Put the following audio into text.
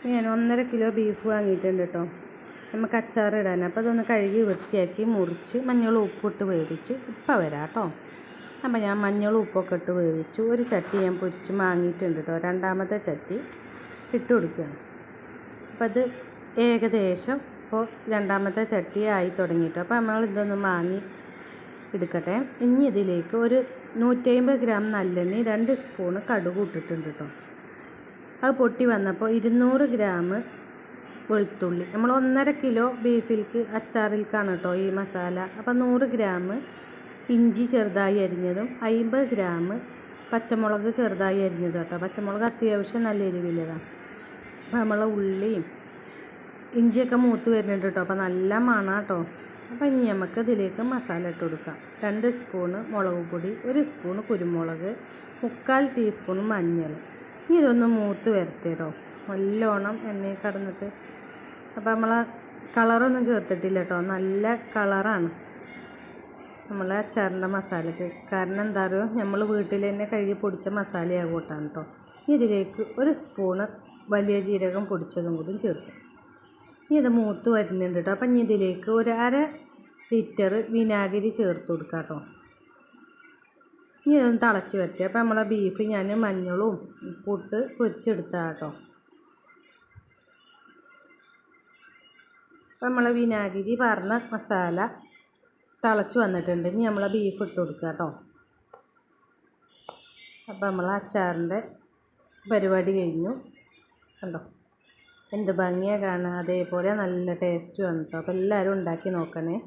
ഞാൻ 1.5 kilo beef വാങ്ങിയിട്ടുണ്ട് കേട്ടോ. നമുക്ക് അച്ചാറിടാൻ. അപ്പോൾ അതൊന്ന് കഴുകി വൃത്തിയാക്കി മുറിച്ച് മഞ്ഞളും ഉപ്പിട്ട് വേവിച്ച് ഇപ്പം വരാം കേട്ടോ. അപ്പോൾ ഞാൻ മഞ്ഞളും ഉപ്പൊക്കെ ഇട്ട് വേവിച്ചു. ഒരു ചട്ടി ഞാൻ പൊരിച്ച് വാങ്ങിയിട്ടുണ്ട് കേട്ടോ. രണ്ടാമത്തെ ചട്ടി ഇട്ട് കൊടുക്കുകയാണ്. അപ്പോൾ അത് ഏകദേശം ഇപ്പോൾ രണ്ടാമത്തെ ചട്ടി ആയി തുടങ്ങിയിട്ടോ. അപ്പോൾ നമ്മൾ ഇതൊന്ന് വാങ്ങി എടുക്കട്ടെ. ഇനി ഇതിലേക്ക് ഒരു 150 ഗ്രാം നല്ലെണ്ണ 2 സ്പൂണ് കടുക് ഇട്ടിട്ടുണ്ട് കേട്ടോ. അത് പൊട്ടി വന്നപ്പോൾ 200 ഗ്രാം വെളുത്തുള്ളി. നമ്മൾ 1.5 കിലോ ബീഫിൽക്ക് അച്ചാറിൽക്കാണ് കേട്ടോ ഈ മസാല. അപ്പോൾ 100 ഗ്രാം ഇഞ്ചി ചെറുതായി അരിഞ്ഞതും 50 ഗ്രാം പച്ചമുളക് ചെറുതായി അരിഞ്ഞതും കേട്ടോ. പച്ചമുളക് അത്യാവശ്യം നല്ല എരിവില്ലതാണ്. അപ്പോൾ നമ്മളെ ഉള്ളിയും ഇഞ്ചിയൊക്കെ മൂത്ത് വരുന്നുണ്ട് കേട്ടോ. അപ്പോൾ നല്ല മണം കേട്ടോ. അപ്പോൾ ഇനി നമുക്ക് ഇതിലേക്ക് മസാല ഇട്ട് കൊടുക്കാം. 2 സ്പൂണ് മുളക് പൊടി, 1 സ്പൂണ് കുരുമുളക്, 3/4 ടീസ്പൂൺ മഞ്ഞൾ. ഇനി ഇതൊന്ന് മൂത്ത് വരട്ടെ കേട്ടോ. നല്ലോണം എണ്ണയിൽ കടന്നിട്ട്. അപ്പോൾ നമ്മൾ കളറൊന്നും ചേർത്തിട്ടില്ല കേട്ടോ. നല്ല കളറാണ് നമ്മളെ അച്ചാറിൻ്റെ മസാലയ്ക്ക്. കാരണം എന്താ പറയുക, നമ്മൾ വീട്ടിൽ തന്നെ കഴുകി പൊടിച്ച മസാലയാകും കൂട്ടാണ് കേട്ടോ. ഇനി ഇതിലേക്ക് 1 സ്പൂണ് വലിയ ജീരകം പൊടിച്ചതും കൂടി ചേർക്കും. ഇനി ഇത് മൂത്ത് വരുന്നുണ്ട് കേട്ടോ. അപ്പം ഇനി ഇതിലേക്ക് 1/2 ലിറ്റർ വിനാഗിരി ചേർത്ത് കൊടുക്കാം കേട്ടോ. ഇനി ഇതൊന്ന് തിളച്ച് വരട്ടെ. അപ്പോൾ നമ്മളെ ബീഫ് ഞാൻ മഞ്ഞളും ഉപ്പിട്ട് പൊരിച്ചെടുത്താൽ കേട്ടോ. അപ്പോൾ നമ്മളെ വിനാഗിരി പറഞ്ഞ മസാല തിളച്ച് വന്നിട്ടുണ്ട്. ഇനി നമ്മളെ ബീഫ് ഇട്ട് കൊടുക്കുക കേട്ടോ. അപ്പോൾ നമ്മളെ അച്ചാറിൻ്റെ പരിപാടി കഴിഞ്ഞു കണ്ടോ. എന്ത് ഭംഗിയാണ് കാണാൻ. അതേപോലെ നല്ല ടേസ്റ്റുമാണ് കേട്ടോ. അപ്പോൾ എല്ലാവരും ഉണ്ടാക്കി നോക്കണേ.